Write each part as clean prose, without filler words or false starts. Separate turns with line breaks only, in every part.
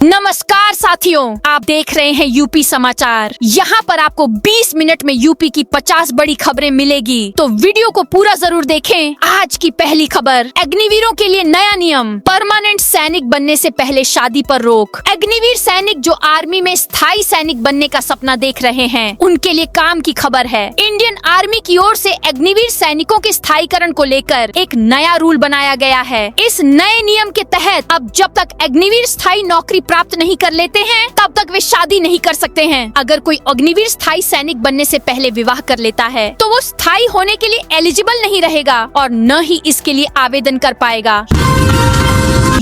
नमस्कार साथियों, आप देख रहे हैं यूपी समाचार। यहाँ पर आपको 20 मिनट में यूपी की 50 बड़ी खबरें मिलेगी, तो वीडियो को पूरा जरूर देखें। आज की पहली खबर, अग्निवीरों के लिए नया नियम, परमानेंट सैनिक बनने से पहले शादी पर रोक। अग्निवीर सैनिक जो आर्मी में स्थायी सैनिक बनने का सपना देख रहे हैं, उनके लिए काम की खबर है। इंडियन आर्मी की ओर से अग्निवीर सैनिकों के स्थायीकरण को लेकर एक नया रूल बनाया गया है। इस नए नियम के तहत अब जब तक अग्निवीर स्थायी नौकरी प्राप्त नहीं कर लेते हैं, तब तक वे शादी नहीं कर सकते हैं। अगर कोई अग्निवीर स्थायी सैनिक बनने से पहले विवाह कर लेता है, तो वो स्थायी होने के लिए एलिजिबल नहीं रहेगा और न ही इसके लिए आवेदन कर पाएगा।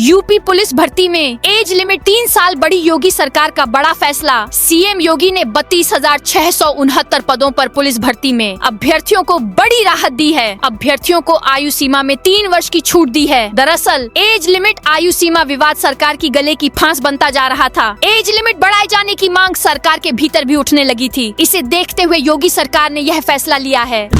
यूपी पुलिस भर्ती में एज लिमिट 3 साल बढ़ी, योगी सरकार का बड़ा फैसला। सीएम योगी ने 32,669 पदों पर पुलिस भर्ती में अभ्यर्थियों को बड़ी राहत दी है। अभ्यर्थियों को आयु सीमा में 3 वर्ष की छूट दी है। दरअसल एज लिमिट आयु सीमा विवाद सरकार की गले की फांस बनता जा रहा था। एज लिमिट बढ़ाए जाने की मांग सरकार के भीतर भी उठने लगी थी। इसे देखते हुए योगी सरकार ने यह फैसला लिया है।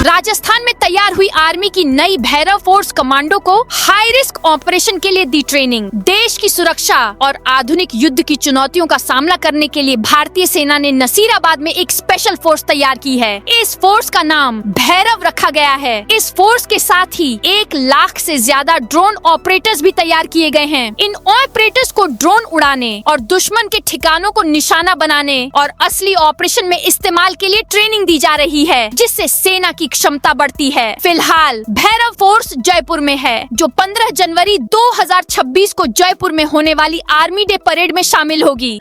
राजस्थान में तैयार हुई आर्मी की नई भैरव फोर्स कमांडो को हाई रिस्क ऑपरेशन के लिए दी ट्रेनिंग। देश की सुरक्षा और आधुनिक युद्ध की चुनौतियों का सामना करने के लिए भारतीय सेना ने नसीराबाद में एक स्पेशल फोर्स तैयार की है। इस फोर्स का नाम भैरव रखा गया है। इस फोर्स के साथ ही 1 लाख से ज्यादा ड्रोन ऑपरेटर्स भी तैयार किए गए हैं। इन ऑपरेटर्स को ड्रोन उड़ाने और दुश्मन के ठिकानों को निशाना बनाने और असली ऑपरेशन में इस्तेमाल के लिए ट्रेनिंग दी जा रही है, जिससे सेना की क्षमता बढ़ती है। फिलहाल भैरव फोर्स जयपुर में है, जो 15 जनवरी 2026 को जयपुर में होने वाली आर्मी डे परेड में शामिल होगी।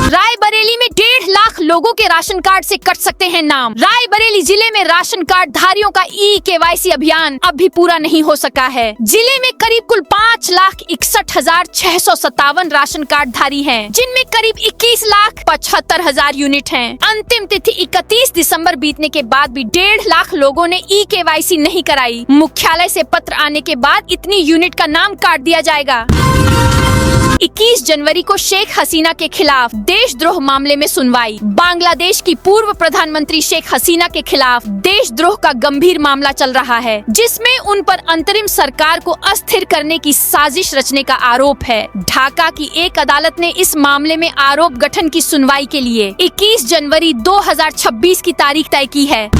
रायबरेली में 1.5 लाख लोगों के राशन कार्ड से कट सकते हैं नाम। रायबरेली जिले में राशन कार्ड धारियों का KYC अभियान अब भी पूरा नहीं हो सका है। जिले में करीब कुल 5,61,657 राशन कार्ड धारी हैं, जिनमें करीब 21,75,000 यूनिट हैं। अंतिम तिथि 31 दिसंबर बीतने के बाद भी 1.5 लाख लोगों ने KYC नहीं कराई। मुख्यालय से पत्र आने के बाद इतनी यूनिट का नाम काट दिया जाएगा। 21 जनवरी को शेख हसीना के खिलाफ देशद्रोह मामले में सुनवाई। बांग्लादेश की पूर्व प्रधानमंत्री शेख हसीना के खिलाफ देशद्रोह का गंभीर मामला चल रहा है, जिसमें उन पर अंतरिम सरकार को अस्थिर करने की साजिश रचने का आरोप है। ढाका की एक अदालत ने इस मामले में आरोप गठन की सुनवाई के लिए 21 जनवरी 2026 की तारीख तय की है।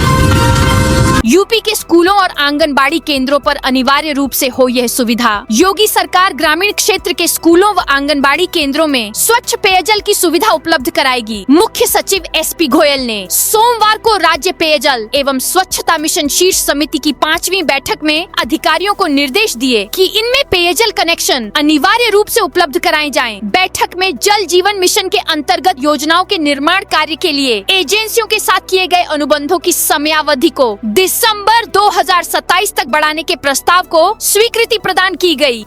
यूपी के स्कूलों और आंगनबाड़ी केंद्रों पर अनिवार्य रूप से हो यह सुविधा। योगी सरकार ग्रामीण क्षेत्र के स्कूलों व आंगनबाड़ी केंद्रों में स्वच्छ पेयजल की सुविधा उपलब्ध कराएगी। मुख्य सचिव SP गोयल ने सोमवार को राज्य पेयजल एवं स्वच्छता मिशन शीर्ष समिति की 5वीं बैठक में अधिकारियों को निर्देश दिए कि इनमें पेयजल कनेक्शन अनिवार्य रूप से उपलब्ध कराए जाएं। बैठक में जल जीवन मिशन के अंतर्गत योजनाओं के निर्माण कार्य के लिए एजेंसियों के साथ किए गए अनुबंधों की समयावधि को दिसंबर 2027 तक बढ़ाने के प्रस्ताव को स्वीकृति प्रदान की गई।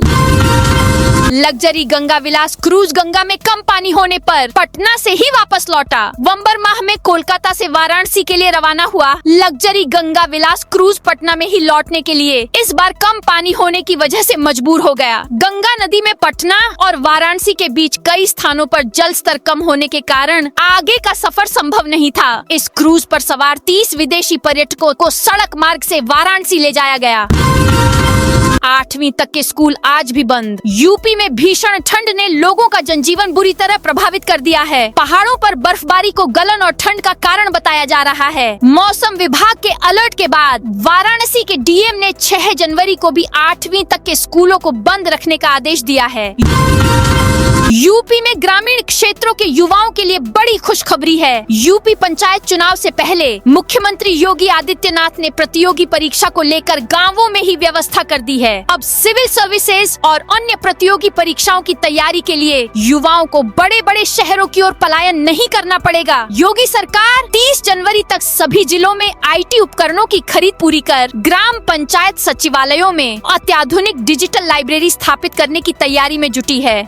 लग्जरी गंगा विलास क्रूज गंगा में कम पानी होने पर पटना से ही वापस लौटा। नवंबर माह में कोलकाता से वाराणसी के लिए रवाना हुआ लग्जरी गंगा विलास क्रूज पटना में ही लौटने के लिए इस बार कम पानी होने की वजह से मजबूर हो गया। गंगा नदी में पटना और वाराणसी के बीच कई स्थानों पर जल स्तर कम होने के कारण आगे का सफर संभव नहीं था। इस क्रूज पर सवार 30 विदेशी पर्यटकों को सड़क मार्ग से वाराणसी ले जाया गया। 8वीं तक के स्कूल आज भी बंद। यूपी में भीषण ठंड ने लोगों का जनजीवन बुरी तरह प्रभावित कर दिया है। पहाड़ों पर बर्फबारी को गलन और ठंड का कारण बताया जा रहा है। मौसम विभाग के अलर्ट के बाद वाराणसी के DM ने 6 जनवरी को भी 8वीं तक के स्कूलों को बंद रखने का आदेश दिया है। यूपी में ग्रामीण क्षेत्रों के युवाओं के लिए बड़ी खुशखबरी है। यूपी पंचायत चुनाव से पहले मुख्यमंत्री योगी आदित्यनाथ ने प्रतियोगी परीक्षा को लेकर गांवों में ही व्यवस्था कर दी है। अब सिविल सर्विसेज और अन्य प्रतियोगी परीक्षाओं की तैयारी के लिए युवाओं को बड़े बड़े शहरों की ओर पलायन नहीं करना पड़ेगा। योगी सरकार 30 जनवरी तक सभी जिलों में IT उपकरणों की खरीद पूरी कर ग्राम पंचायत सचिवालयों में अत्याधुनिक डिजिटल लाइब्रेरी स्थापित करने की तैयारी में जुटी है।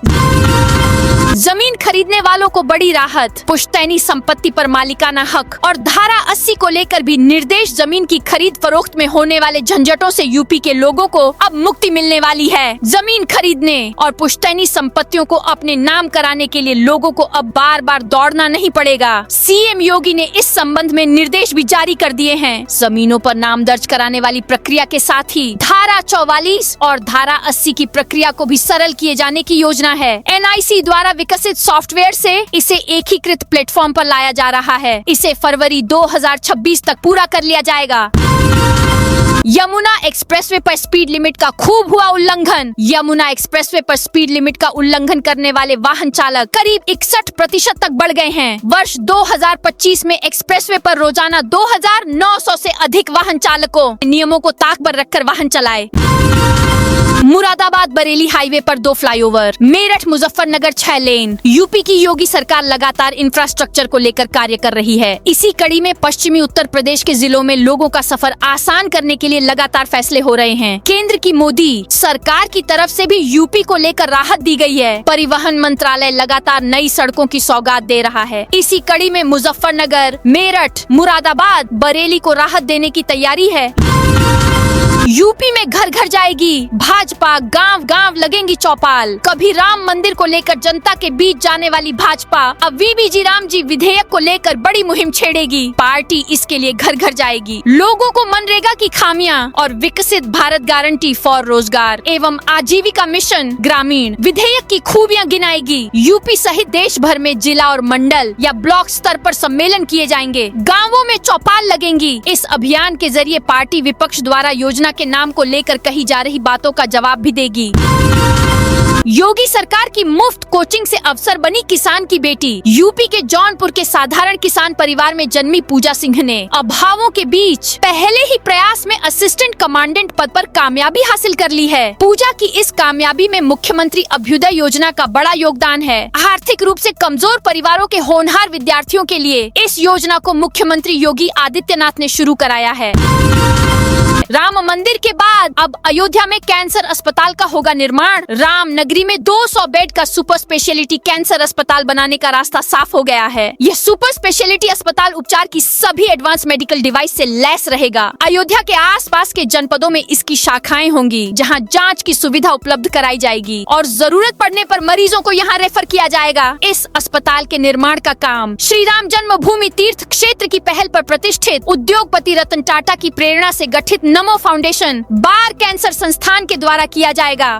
जमीन खरीदने वालों को बड़ी राहत, पुश्तैनी संपत्ति पर मालिकाना हक और धारा 80 को लेकर भी निर्देश। जमीन की खरीद फरोख्त में होने वाले झंझटों से यूपी के लोगों को अब मुक्ति मिलने वाली है। जमीन खरीदने और पुश्तैनी संपत्तियों को अपने नाम कराने के लिए लोगों को अब बार बार दौड़ना नहीं पड़ेगा। सीएम योगी ने इस संबंध में निर्देश भी जारी कर दिए हैं। जमीनों पर नाम दर्ज कराने वाली प्रक्रिया के साथ ही धारा 44 और धारा 80 की प्रक्रिया को भी सरल किए जाने की योजना है। एनआईसी द्वारा विकसित सॉफ्टवेयर से इसे एकीकृत प्लेटफॉर्म पर लाया जा रहा है। इसे फरवरी 2026 तक पूरा कर लिया जाएगा। यमुना एक्सप्रेसवे पर स्पीड लिमिट का खूब हुआ उल्लंघन। यमुना एक्सप्रेसवे पर स्पीड लिमिट का उल्लंघन करने वाले वाहन चालक करीब 61% तक बढ़ गए हैं। वर्ष 2025 में एक्सप्रेसवे पर रोजाना 2900 से अधिक वाहन चालकों नियमों को ताक पर रखकर वाहन चलाए। मुरादाबाद बरेली हाईवे पर 2 फ्लाईओवर, मेरठ मुजफ्फरनगर 6 लेन। यूपी की योगी सरकार लगातार इंफ्रास्ट्रक्चर को लेकर कार्य कर रही है। इसी कड़ी में पश्चिमी उत्तर प्रदेश के जिलों में लोगों का सफर आसान करने के लिए लगातार फैसले हो रहे हैं। केंद्र की मोदी सरकार की तरफ से भी यूपी को लेकर राहत दी गई है। परिवहन मंत्रालय लगातार नई सड़कों की सौगात दे रहा है। इसी कड़ी में मुजफ्फरनगर, मेरठ, मुरादाबाद, बरेली को राहत देने की तैयारी है। यूपी में घर घर जाएगी भाजपा, गांव गांव लगेंगी चौपाल। कभी राम मंदिर को लेकर जनता के बीच जाने वाली भाजपा अब वीबीजी राम जी विधेयक को लेकर बड़ी मुहिम छेड़ेगी। पार्टी इसके लिए घर घर जाएगी। लोगों को मनरेगा की खामियां और विकसित भारत गारंटी फॉर रोजगार एवं आजीविका मिशन ग्रामीण विधेयक की खूबियां गिनाएगी। यूपी सहित देश भर में जिला और मंडल या ब्लॉक स्तर पर सम्मेलन किए जाएंगे। गाँवों में चौपाल लगेंगी। इस अभियान के जरिए पार्टी विपक्ष द्वारा योजना के नाम को लेकर कही जा रही बातों का जवाब भी देगी। योगी सरकार की मुफ्त कोचिंग से अफसर बनी किसान की बेटी। यूपी के जौनपुर के साधारण किसान परिवार में जन्मी पूजा सिंह ने अभावों के बीच पहले ही प्रयास में असिस्टेंट कमांडेंट पद पर कामयाबी हासिल कर ली है। पूजा की इस कामयाबी में मुख्यमंत्री अभ्युदय योजना का बड़ा योगदान है। आर्थिक रूप से कमजोर परिवारों के होनहार विद्यार्थियों के लिए इस योजना को मुख्यमंत्री योगी आदित्यनाथ ने शुरू कराया है। राम मंदिर के बाद अब अयोध्या में कैंसर अस्पताल का होगा निर्माण। राम नगरी में 200 बेड का सुपर स्पेशलिटी कैंसर अस्पताल बनाने का रास्ता साफ हो गया है। यह सुपर स्पेशलिटी अस्पताल उपचार की सभी एडवांस मेडिकल डिवाइस से लैस रहेगा। अयोध्या के आसपास के जनपदों में इसकी शाखाएं होंगी, जहां जांच की सुविधा उपलब्ध कराई जाएगी और जरूरत पड़ने पर मरीजों को यहां रेफर किया जाएगा। इस अस्पताल के निर्माण का काम श्री राम जन्मभूमि तीर्थ क्षेत्र की पहल पर प्रतिष्ठित उद्योगपति रतन टाटा की प्रेरणा से गठित नमो फाउंडेशन बार कैंसर संस्थान के द्वारा किया जाएगा।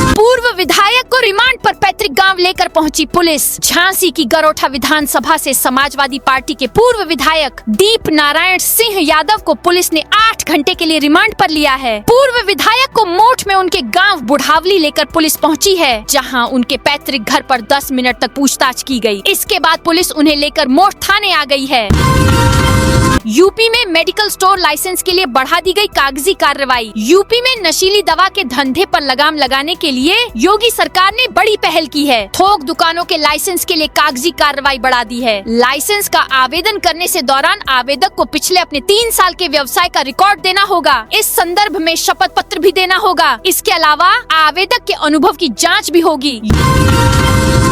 पूर्व विधायक को रिमांड पर पैतृक गांव लेकर पहुंची पुलिस। झांसी की गरोठा विधानसभा से समाजवादी पार्टी के पूर्व विधायक दीप नारायण सिंह यादव को पुलिस ने 8 घंटे के लिए रिमांड पर लिया है। पूर्व विधायक को मोठ में उनके गांव बुढ़ावली लेकर पुलिस पहुंची है, जहां उनके पैतृक घर पर 10 मिनट तक पूछताछ की गई। इसके बाद पुलिस उन्हें लेकर मोठ थाने आ गई है। यूपी में मेडिकल स्टोर लाइसेंस के लिए बढ़ा दी गई कागजी कार्रवाई। यूपी में नशीली दवा के धंधे पर लगाम लगाने के लिए योगी सरकार ने बड़ी पहल की है। थोक दुकानों के लाइसेंस के लिए कागजी कार्रवाई बढ़ा दी है। लाइसेंस का आवेदन करने से दौरान आवेदक को पिछले अपने 3 साल के व्यवसाय का रिकॉर्ड देना होगा। इस संदर्भ में शपथ पत्र भी देना होगा। इसके अलावा आवेदक के अनुभव की जाँच भी होगी।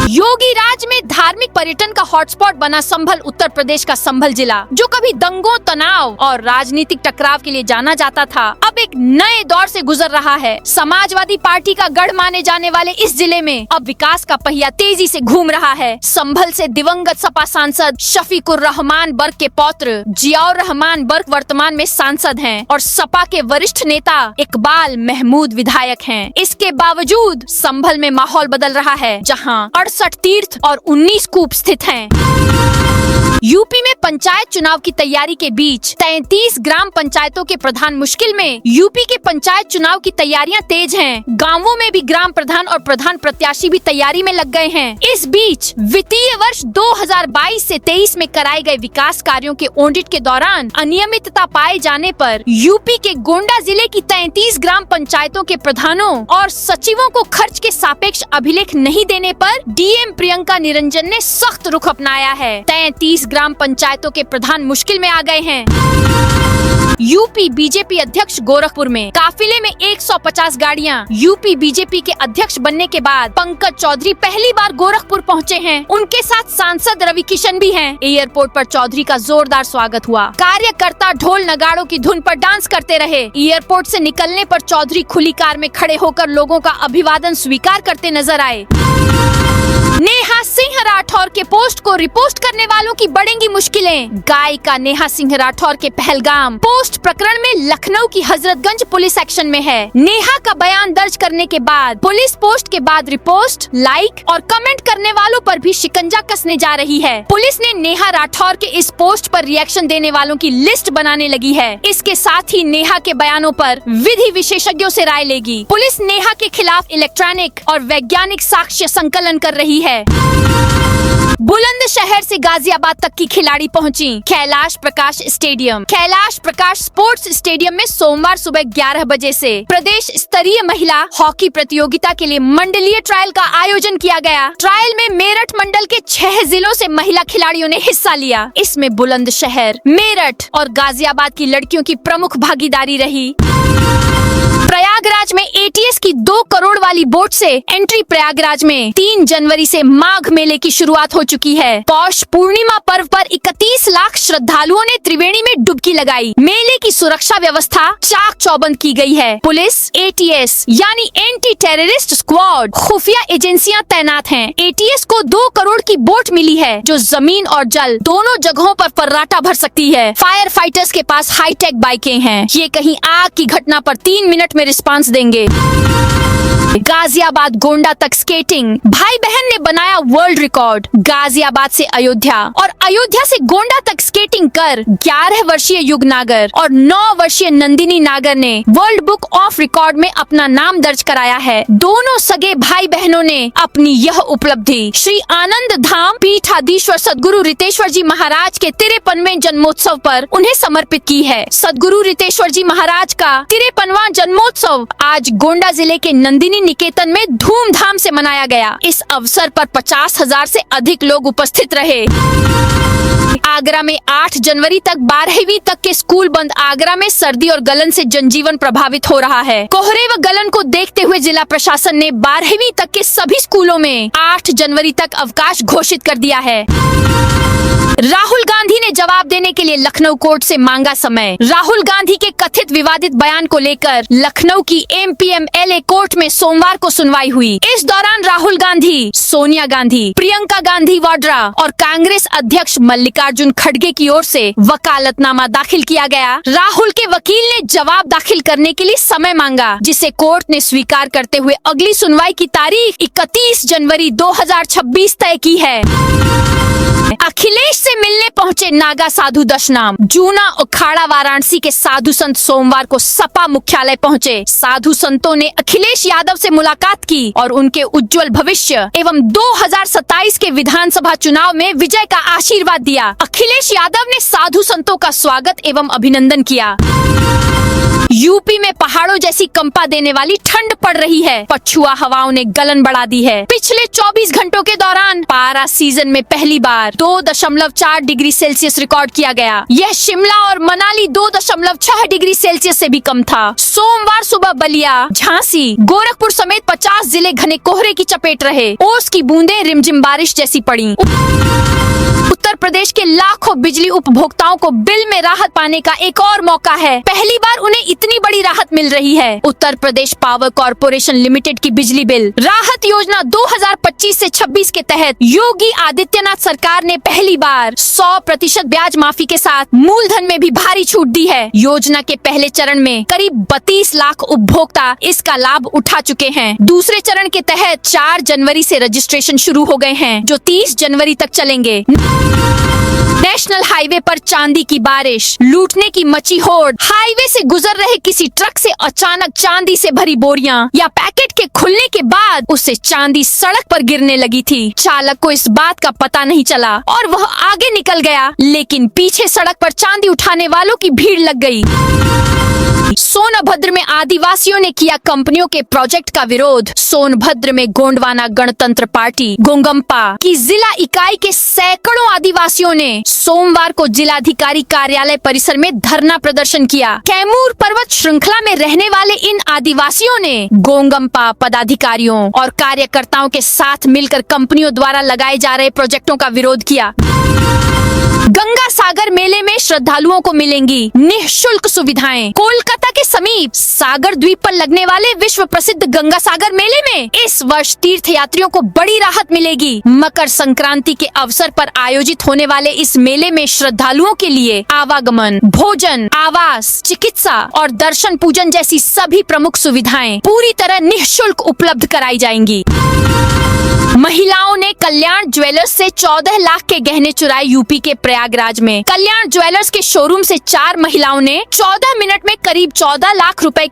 योगी राज में धार्मिक पर्यटन का हॉटस्पॉट बना संभल, उत्तर प्रदेश का संभल जिला, जो कभी दंगों, तनाव और राजनीतिक टकराव के लिए जाना जाता था, अब एक नए दौर से गुजर रहा है। समाजवादी पार्टी का गढ़ माने जाने वाले इस जिले में अब विकास का पहिया तेजी से घूम रहा है। संभल से दिवंगत सपा सांसद शफीकुर रहमान बर्क के पौत्र जियाउर रहमान बर्क वर्तमान में सांसद हैं और सपा के वरिष्ठ नेता इकबाल महमूद विधायक हैं। इसके बावजूद संभल में माहौल बदल रहा है, जहां 68 तीर्थ और 19 कूप स्थित हैं। यूपी में पंचायत चुनाव की तैयारी के बीच 33 ग्राम पंचायतों के प्रधान मुश्किल में। यूपी के पंचायत चुनाव की तैयारियां तेज हैं। गांवों में भी ग्राम प्रधान और प्रधान प्रत्याशी भी तैयारी में लग गए हैं। इस बीच वित्तीय वर्ष 2022 से 23 में कराए गए विकास कार्यों के ऑडिट के दौरान अनियमितता पाए जाने पर यूपी के गोंडा जिले की 33 ग्राम पंचायतों के प्रधानों और सचिवों को खर्च के सापेक्ष अभिलेख नहीं देने पर डीएम प्रियंका निरंजन ने सख्त रुख अपनाया है। 33 ग्राम पंचायतों के प्रधान मुश्किल में आ गए हैं। यूपी बीजेपी अध्यक्ष गोरखपुर में काफिले में 150 गाड़ियां। यूपी बीजेपी के अध्यक्ष बनने के बाद पंकज चौधरी पहली बार गोरखपुर पहुंचे हैं। उनके साथ सांसद रवि किशन भी हैं। एयरपोर्ट पर चौधरी का जोरदार स्वागत हुआ। कार्यकर्ता ढोल नगाड़ों की धुन पर डांस करते रहे। एयरपोर्ट से निकलने पर चौधरी खुली कार में खड़े होकर लोगों का अभिवादन स्वीकार करते नजर आए। नेहा सिंह राठौर के पोस्ट को रिपोस्ट करने वालों की बढ़ेंगी मुश्किलें। गायिका नेहा सिंह राठौर के पहलगाम पोस्ट प्रकरण में लखनऊ की हजरतगंज पुलिस एक्शन में है। नेहा का बयान दर्ज करने के बाद पुलिस पोस्ट के बाद रिपोस्ट, लाइक और कमेंट करने वालों पर भी शिकंजा कसने जा रही है। पुलिस ने नेहा राठौर के इस पोस्ट पर रिएक्शन देने वालों की लिस्ट बनाने लगी है। इसके साथ ही नेहा के बयानों पर विधि विशेषज्ञों से राय लेगी। पुलिस नेहा के खिलाफ इलेक्ट्रॉनिक और वैज्ञानिक साक्ष्य संकलन कर रही है। बुलंदशहर से गाजियाबाद तक की खिलाड़ी पहुंची Kailash Prakash stadium. Kailash Prakash sports stadium में सोमवार सुबह 11 बजे से प्रदेश स्तरीय महिला हॉकी प्रतियोगिता के लिए मंडलीय ट्रायल का आयोजन किया गया। ट्रायल में मेरठ मंडल के 6 जिलों से महिला खिलाड़ियों ने हिस्सा लिया। इसमें बुलंदशहर, मेरठ और गाजियाबाद की लड़कियों की प्रमुख भागीदारी रही। प्रयागराज में एटीएस की 2 करोड़ वाली बोट से एंट्री। प्रयागराज में 3 जनवरी से माघ मेले की शुरुआत हो चुकी है। पौष पूर्णिमा पर्व पर 31 लाख श्रद्धालुओं ने त्रिवेणी में डुबकी लगाई। मेले की सुरक्षा व्यवस्था चाक चौबंद की गई है। पुलिस, एटीएस यानी एंटी टेररिस्ट स्क्वाड, खुफिया एजेंसियां तैनात हैं। एटीएस को 2 करोड़ की बोट मिली है जो जमीन और जल दोनों जगहों पर फर्राटा भर सकती है। फायर फाइटर्स के पास हाईटेक बाइकें हैं। ये कहीं आग की घटना पर 3 मिनट में रिस्पांस देंगे। गाजियाबाद गोंडा तक स्केटिंग। भाई बहन ने बनाया वर्ल्ड रिकॉर्ड। गाजियाबाद से अयोध्या और अयोध्या से गोंडा तक स्केटिंग कर 11 वर्षीय युग नागर और 9 वर्षीय नंदिनी नागर ने वर्ल्ड बुक ऑफ रिकॉर्ड में अपना नाम दर्ज कराया है। दोनों सगे भाई बहनों ने अपनी यह उपलब्धि श्री आनंद धाम पीठाधीश्वर सदगुरु रितेश्वर जी महाराज के 53वें जन्मोत्सव पर उन्हें समर्पित की है। सदगुरु रितेश्वर जी महाराज का 53वां जन्मोत्सव आज गोंडा जिले के नंदिनी निकेतन में धूमधाम से मनाया गया। इस अवसर पर 50,000 से अधिक लोग उपस्थित रहे। आगरा में 8 जनवरी तक 12वीं तक के स्कूल बंद। आगरा में सर्दी और गलन से जनजीवन प्रभावित हो रहा है। कोहरे व गलन को देखते हुए जिला प्रशासन ने 12वीं तक के सभी स्कूलों में 8 जनवरी तक अवकाश घोषित कर दिया है। राहुल गांधी ने जवाब देने के लिए लखनऊ कोर्ट से मांगा समय। राहुल गांधी के कथित विवादित बयान को लेकर लखनऊ की एमपीएमएलए कोर्ट में सोमवार को सुनवाई हुई। इस दौरान राहुल गांधी, सोनिया गांधी, प्रियंका गांधी वाड्रा और कांग्रेस अध्यक्ष मल्लिकार्जुन खड़गे की ओर से वकालतनामा दाखिल किया गया। राहुल के वकील ने जवाब दाखिल करने के लिए समय मांगा, जिसे कोर्ट ने स्वीकार करते हुए अगली सुनवाई की तारीख 31 जनवरी 2026 तय की है। अखिलेश से मिलने पहुंचे नागा साधु दशनाम। जूना अखाड़ा वाराणसी के साधु संत सोमवार को सपा मुख्यालय पहुंचे। साधु संतों ने अखिलेश यादव से मुलाकात की और उनके उज्जवल भविष्य एवं 2027 के विधानसभा चुनाव में विजय का आशीर्वाद दिया। अखिलेश यादव ने साधु संतों का स्वागत एवं अभिनंदन किया। यूपी में पहाड़ों जैसी कंपा देने वाली ठंड पड़ रही है। पछुआ हवाओं ने गलन बढ़ा दी है। पिछले 24 घंटों के दौरान पारा सीजन में पहली बार 2.4 डिग्री सेल्सियस रिकॉर्ड किया गया। यह शिमला और मनाली 2.6 डिग्री सेल्सियस से भी कम था। सोमवार सुबह बलिया, झांसी, गोरखपुर समेत 50 जिले घने कोहरे की चपेट रहे। ओस की बूंदें रिमझिम बारिश जैसी पड़ी। उत्तर प्रदेश के लाखों बिजली उपभोक्ताओं को बिल में राहत पाने का एक और मौका है। पहली बार उन्हें इतनी बड़ी राहत मिल रही है। Uttar Pradesh power corporation limited की बिजली बिल राहत योजना 2025 से 26 के तहत योगी आदित्यनाथ सरकार ने पहली बार 100% ब्याज माफी के साथ मूलधन में भी भारी छूट दी है। योजना के पहले चरण में करीब 32 लाख उपभोक्ता इसका लाभ उठा चुके हैं। दूसरे चरण के तहत 4 जनवरी से रजिस्ट्रेशन शुरू हो गए हैं, जो 30 जनवरी तक चलेंगे। नेशनल हाईवे पर चांदी की बारिश, लूटने की मची होड़। हाईवे से गुजर रहे किसी ट्रक से अचानक चांदी से भरी बोरियां या पैकेट के खुलने के बाद उससे चांदी सड़क पर गिरने लगी थी। चालक को इस बात का पता नहीं चला और वह आगे निकल गया, लेकिन पीछे सड़क पर चांदी उठाने वालों की भीड़ लग गई। सोनभद्र में आदिवासियों ने किया कंपनियों के प्रोजेक्ट का विरोध। सोनभद्र में गोंडवाना गणतंत्र पार्टी गोंगम्पा की जिला इकाई के सैकड़ों आदिवासियों ने सोमवार को जिलाधिकारी कार्यालय परिसर में धरना प्रदर्शन किया। कैमूर पर्वत श्रृंखला में रहने वाले इन आदिवासियों ने गोंगम्पा पदाधिकारियों और कार्यकर्ताओं के साथ मिलकर कंपनियों द्वारा लगाए जा रहे प्रोजेक्टों का विरोध किया। गंगा सागर मेले में श्रद्धालुओं को मिलेंगी निःशुल्क सुविधाएं। कोलकाता के समीप सागर द्वीप पर लगने वाले विश्व प्रसिद्ध गंगा सागर मेले में इस वर्ष तीर्थ यात्रियों को बड़ी राहत मिलेगी। मकर संक्रांति के अवसर पर आयोजित होने वाले इस मेले में श्रद्धालुओं के लिए आवागमन, भोजन, आवास, चिकित्सा और दर्शन पूजन जैसी सभी प्रमुख सुविधाएं पूरी तरह निःशुल्क उपलब्ध कराई जाएंगी। महिलाओं ने कल्याण ज्वेलर्स से 14 लाख के गहने चुराए। यूपी के प्रयागराज में कल्याण ज्वेलर्स के शोरूम से 4 महिलाओं ने 14 मिनट में करीब 14 लाख रुपए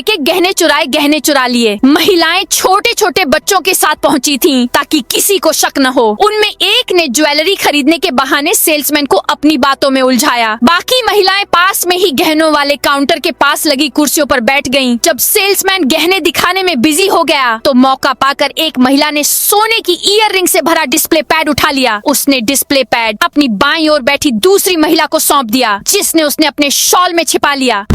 के गहने चुरा लिए। महिलाएं छोटे छोटे बच्चों के साथ पहुंची थीं ताकि किसी को शक न हो। उनमें एक ने ज्वेलरी खरीदने के बहाने सेल्समैन को अपनी बातों में उलझाया। बाकी महिलाएं पास में ही गहनों वाले काउंटर के पास लगी कुर्सियों पर बैठ गयीं। जब सेल्समैन गहने दिखाने में बिजी हो गया तो मौका पाकर एक महिला ने सोने की ईयररिंग से भरा डिस्प्ले पैड उठा लिया। उसने डिस्प्ले पैड अपनी बाईं ओर बैठी दूसरी महिला को सौंप दिया, जिसने उसने अपने शॉल में छिपा लिया।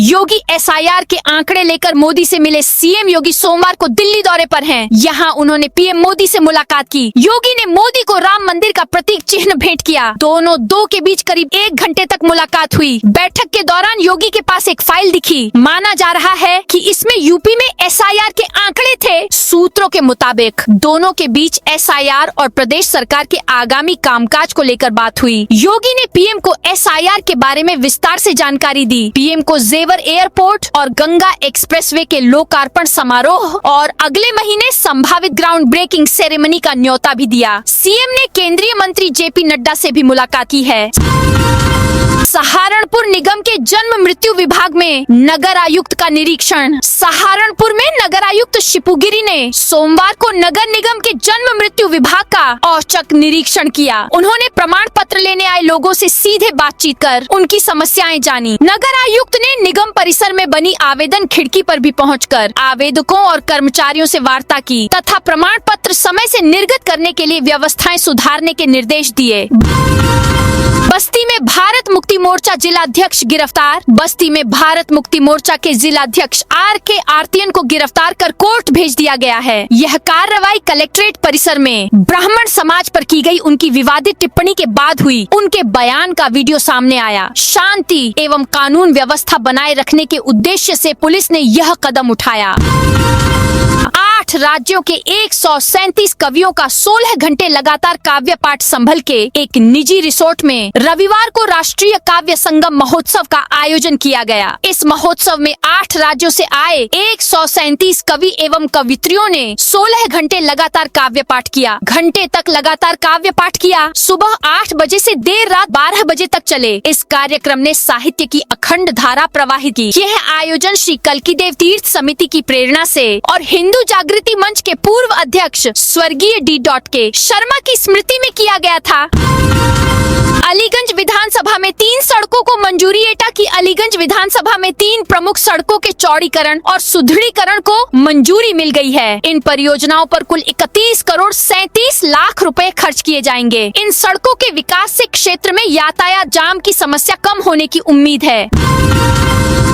योगी SIR के आंकड़े लेकर मोदी से मिले। सीएम योगी सोमवार को दिल्ली दौरे पर हैं। यहाँ उन्होंने पीएम मोदी से मुलाकात की। योगी ने मोदी को राम मंदिर का प्रतीक चिन्ह भेंट किया। दोनों के बीच करीब 1 घंटे तक मुलाकात हुई। बैठक के दौरान योगी के पास एक फाइल दिखी। माना जा रहा है कि इसमें यूपी में SIR के आंकड़े थे। सूत्रों के मुताबिक दोनों के बीच SIR और प्रदेश सरकार के आगामी कामकाज को लेकर बात हुई। योगी ने पीएम को SIR के बारे में विस्तार से जानकारी दी। पीएम को जेवर एयरपोर्ट और गंगा एक्सप्रेसवे के लोकार्पण समारोह और अगले महीने संभावित ग्राउंड ब्रेकिंग सेरेमनी का न्योता भी दिया। सीएम ने केंद्रीय मंत्री JP नड्डा से भी मुलाकात की है। सहारनपुर निगम के जन्म मृत्यु विभाग में नगर आयुक्त का निरीक्षण। सहारनपुर में नगर आयुक्त शिपुगिरी ने सोमवार को नगर निगम के जन्म मृत्यु विभाग का औचक निरीक्षण किया। उन्होंने प्रमाण पत्र लेने आए लोगों से सीधे बातचीत कर उनकी समस्याएं जानी। नगर आयुक्त ने निगम परिसर में बनी आवेदन खिड़की पर भी पहुंचकर आवेदकों और कर्मचारियों से वार्ता की तथा प्रमाण पत्र समय से निर्गत करने के लिए व्यवस्थाएं सुधारने के निर्देश दिए। बस्ती में भारत मुक्ति मोर्चा जिलाध्यक्ष गिरफ्तार। बस्ती में भारत मुक्ति मोर्चा के जिलाध्यक्ष RK आर्तियन को गिरफ्तार कर कोर्ट भेज दिया गया है। यह कार्रवाई कलेक्ट्रेट परिसर में ब्राह्मण समाज पर की गई उनकी विवादित टिप्पणी के बाद हुई। उनके बयान का वीडियो सामने आया। शांति एवं कानून व्यवस्था बनाए रखने के उद्देश्य से पुलिस ने यह कदम उठाया। 8 राज्यों के 137 कवियों का 16 घंटे लगातार काव्य पाठ संभल के एक निजी रिसोर्ट में रविवार को राष्ट्रीय काव्य संगम महोत्सव का आयोजन किया गया। इस महोत्सव में 8 राज्यों से आए 137 कवि एवं कवित्रियों ने 16 घंटे लगातार काव्य पाठ किया। घंटे तक लगातार काव्य पाठ किया। सुबह 8 बजे से देर रात 12 बजे तक चले। इस कार्यक्रम ने साहित्य की अखंड धारा प्रवाहित की। यह आयोजन श्री कल्कीदेव तीर्थ समिति की प्रेरणा से और हिंदू जागृति मंच के पूर्व अध्यक्ष स्वर्गीय D. शर्मा की स्मृति में किया गया था। अलीगंज विधानसभा में 3 सड़कों को मंजूरी। एटा की अलीगंज विधानसभा में 3 प्रमुख सड़कों के चौड़ीकरण और सुदृढ़ीकरण को मंजूरी मिल गई है। इन परियोजनाओं पर कुल 31 करोड़ 37 लाख रुपए खर्च किए जाएंगे। इन सड़कों के विकास से क्षेत्र में यातायात जाम की समस्या कम होने की उम्मीद है।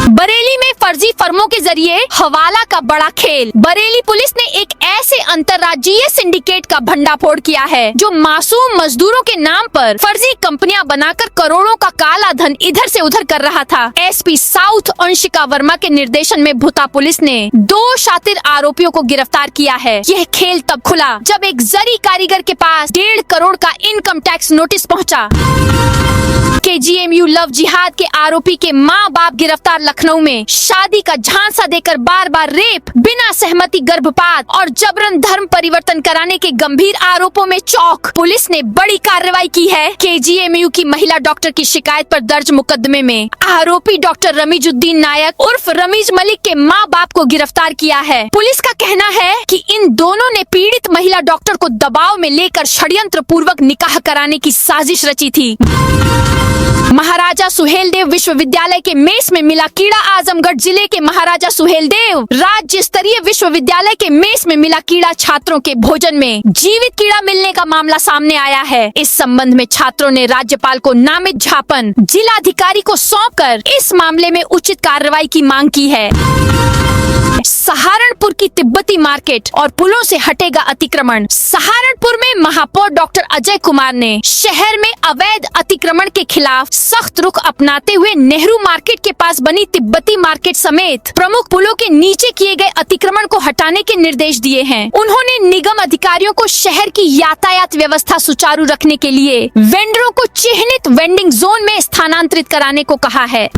बरेली में फर्जी फर्मों के जरिए हवाला का बड़ा खेल। बरेली पुलिस ने एक ऐसे अंतर्राज्यीय सिंडिकेट का भंडाफोड़ किया है जो मासूम मजदूरों के नाम पर फर्जी कंपनियां बनाकर करोड़ों का काला धन इधर से उधर कर रहा था। SP साउथ अंशिका वर्मा के निर्देशन में भुता पुलिस ने 2 शातिर आरोपियों को गिरफ्तार किया है। यह खेल तब खुला जब एक जरी कारीगर के पास 1.5 करोड़ का इनकम टैक्स नोटिस पहुंचा। KGMU लव जिहाद के आरोपी के माँ बाप गिरफ्तार। लखनऊ में शादी का झांसा देकर बार बार रेप, बिना सहमति गर्भपात और जबरन धर्म परिवर्तन कराने के गंभीर आरोपों में चौंक पुलिस ने बड़ी कार्रवाई की है। KGMU की महिला डॉक्टर की शिकायत पर दर्ज मुकदमे में आरोपी डॉक्टर रमीजुद्दीन नायक उर्फ रमीज मलिक के माँ बाप को गिरफ्तार किया है। पुलिस का कहना है कि इन दोनों ने पीड़ित महिला डॉक्टर को दबाव में लेकर षड्यंत्र पूर्वक निकाह कराने की साजिश रची थी। महाराजा सुहेलदेव विश्वविद्यालय के मेस में मिला कीड़ा। आजमगढ़ जिले के महाराजा सुहेलदेव राज्य स्तरीय विश्वविद्यालय के मेस में मिला कीड़ा। छात्रों के भोजन में जीवित कीड़ा मिलने का मामला सामने आया है। इस संबंध में छात्रों ने राज्यपाल को नामित ज्ञापन जिलाधिकारी को सौंपकर इस मामले में उचित कार्रवाई की मांग की है। सहारनपुर की तिब्बती मार्केट और पुलों से हटेगा अतिक्रमण। सहारनपुर में महापौर डॉक्टर अजय कुमार ने शहर में अवैध अतिक्रमण के खिलाफ सख्त रुख अपनाते हुए नेहरू मार्केट के पास बनी तिब्बती मार्केट समेत प्रमुख पुलों के नीचे किए गए अतिक्रमण को हटाने के निर्देश दिए हैं। उन्होंने निगम अधिकारियों को शहर की यातायात व्यवस्था सुचारू रखने के लिए वेंडरों को चिन्हित वेंडिंग जोन में स्थानांतरित कराने को कहा है।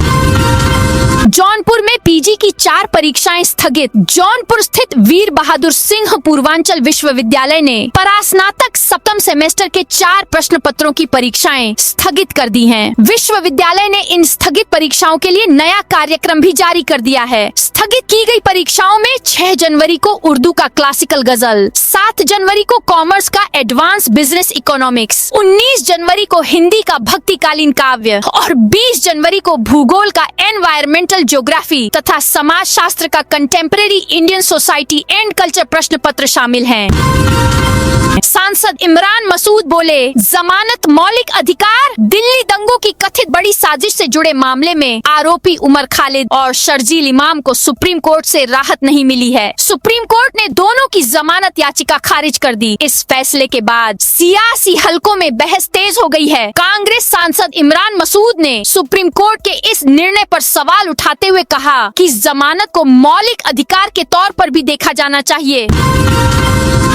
जौनपुर में पीजी की 4 परीक्षाएं स्थगित। जौनपुर स्थित वीर बहादुर सिंह पूर्वांचल विश्वविद्यालय ने परास्नातक सप्तम सेमेस्टर के 4 प्रश्न पत्रों की परीक्षाएं स्थगित कर दी हैं। विश्वविद्यालय ने इन स्थगित परीक्षाओं के लिए नया कार्यक्रम भी जारी कर दिया है। स्थगित की गई परीक्षाओं में 6 जनवरी को उर्दू का क्लासिकल गजल, 7 जनवरी को कॉमर्स का एडवांस बिजनेस इकोनॉमिक्स, 19 जनवरी को हिंदी का भक्तिकालीन काव्य और 20 जनवरी को भूगोल का एनवायरमेंटल ज्योग्राफी तथा समाज शास्त्र का contemporary Indian society and culture प्रश्न पत्र शामिल हैं। सांसद इमरान मसूद बोले, जमानत मौलिक अधिकार। दिल्ली दंगों की कथित बड़ी साजिश से जुड़े मामले में आरोपी उमर खालिद और शर्जील इमाम को सुप्रीम कोर्ट से राहत नहीं मिली है। सुप्रीम कोर्ट ने दोनों की जमानत याचिका खारिज कर दी। इस फैसले के बाद सियासी हलकों में बहस तेज हो गई है। कांग्रेस सांसद इमरान मसूद ने सुप्रीम कोर्ट के इस निर्णय पर सवाल उठाते हुए कहा कि जमानत को मौलिक अधिकार के तौर पर भी देखा जाना चाहिए।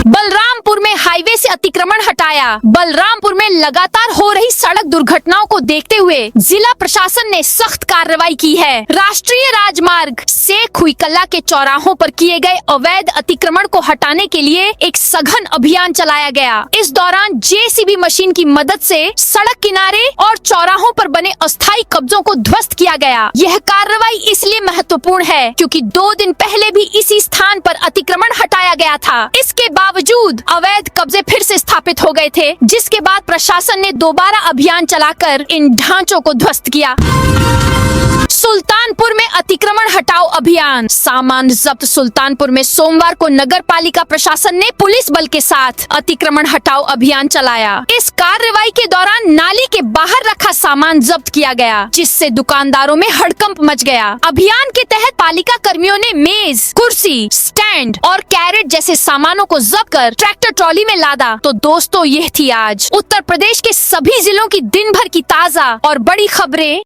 बलरामपुर में हाईवे से अतिक्रमण हटाया। बलरामपुर में लगातार हो रही सड़क दुर्घटनाओं को देखते हुए जिला प्रशासन ने सख्त कार्रवाई की है। राष्ट्रीय राजमार्ग से खुईकल्ला के चौराहों पर किए गए अवैध अतिक्रमण को हटाने के लिए एक सघन अभियान चलाया गया। इस दौरान JCB मशीन की मदद से सड़क किनारे और चौराहों पर बने अस्थायी कब्जों को ध्वस्त किया गया। यह कार्रवाई इसलिए महत्वपूर्ण है क्योंकि 2 दिन पहले भी इसी स्थान पर अतिक्रमण हटाया गया था। इसके बावजूद अवैध कब्जे फिर से स्थापित हो गए थे, जिसके बाद प्रशासन ने दोबारा अभियान चलाकर इन ढांचों को ध्वस्त किया। सुल्तानपुर में अतिक्रमण हटाओ अभियान। सामान जब्त। सुल्तानपुर में सोमवार को नगर पालिका प्रशासन ने पुलिस बल के साथ अतिक्रमण हटाओ अभियान चलाया। इस कार्रवाई के दौरान नाली के बाहर रखा सामान जब्त किया गया, जिससे दुकानदारों में हड़कंप मच गया। अभियान के तहत पालिका कर्मियों ने मेज, कुर्सी, स्टैंड और कैरेट जैसे सामानों को जब्त कर ट्रैक्टर ट्रॉली में लादा। तो दोस्तों, यह थी आज उत्तर प्रदेश के सभी जिलों की दिन भर की ताजा और बड़ी खबरें।